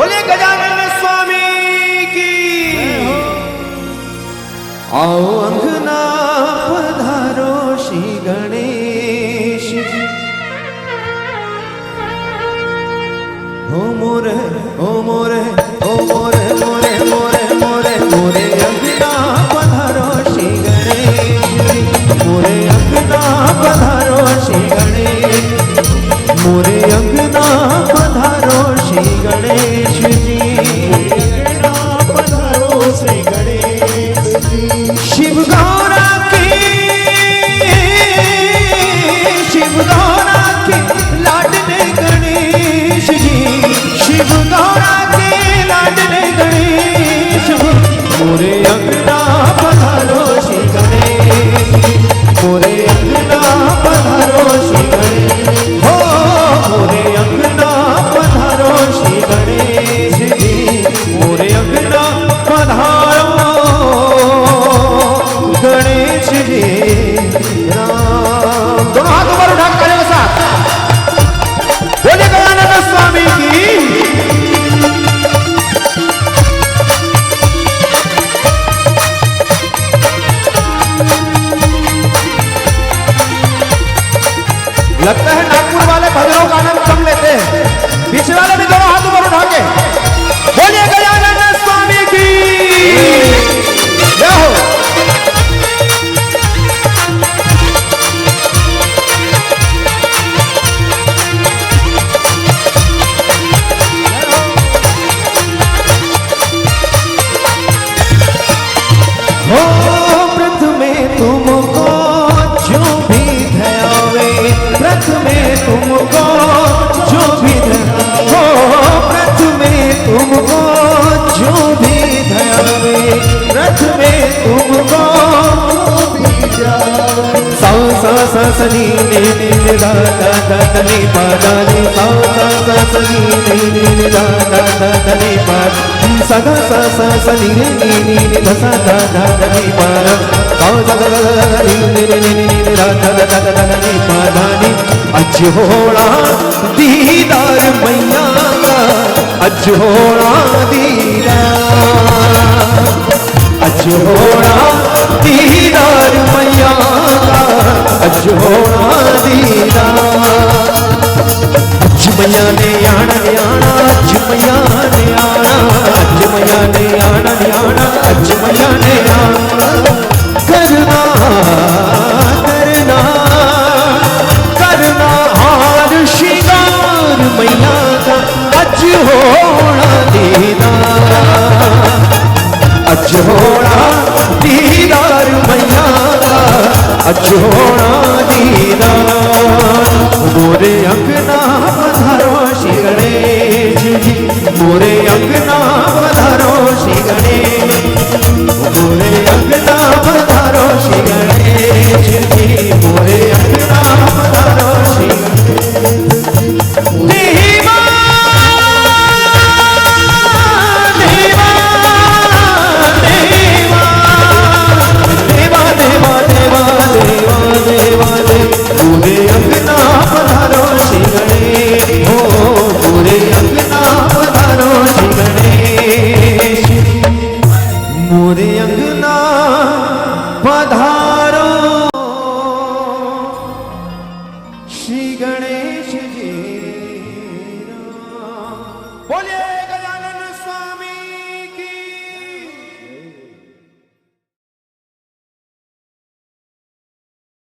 बोले गजानन स्वामी की। आओ अंगना पधारो श्री गणेश जी। हो मोरे हो मोरे हो मोरे मोरे मोरे मोरे मोरे अंगना पधारो श्री गणेश जी। मोरे अंगना पधारो श्री गणेश, मोरे अंगना पधारो श्री गणेश जी। अंगना पधारो श्री गणेश जी। शिव गौरा की लाडले गणेश जी। शिव गौरा के लाडले गणेश, मोरे अंगना पधारो श्री गणेश जी। मोरे अंगना पधारो श्री गणेश, हो मोरे अंगना पधारो श्री गणेश जी। मोरे अंगना पधारो गणेश जी। राम दोनों हाथ ऊपर उठा कर साथ बोले गजानन स्वामी की। लगता है नागपुर वाले भजनों का आनंद कम लेते हैं, पीछे वाले भी दोनों हाथ ऊपर उठा के बोलिए गजानन स्वामी की जय हो। प्रथमे तुमको जो भी धयावे, प्रथमे तुमको जो भी हो, प्रथमे तुमको जो भी धयावे, प्रथमे तुमको सा सा सा सनी ने दा दा दा नी पा दा नी सा सा सा सनी ने दा दा दा नी पा सा सा सा सनी ने दा सा दा दा नी पा सा सा सा नी दा दा दा नी पा दा नी। अजोड़ा दीदार मैया का, अजोड़ा दीदार, अजोड़ा दीदार मैया का, अजोड़ा दीदार। अज मैया ने आना अज मैया ने आना, अज मैया ने आना अज मैया ने आना। करना करना करना हार श्रृंगार मैया का, अज होना दीदार, अज होना दीदार मैया का, अज होना दीदार। मोरे अंगना पधारो श्री गणेश जी। मोरे अंगना पधारो श्री गणेश, मोरे अंगना पधारो श्री गणेश जी। मोरे अंगना पधारो श्री देवा देवा देवा देवा देवा देवा देवा देवा देव। मोरे अंगना पधारो श्री गणेश, हो मोरे अंगना पधारो श्री गणेश। मोरे अंगना पधारो श्री गणेश जी। बोलिए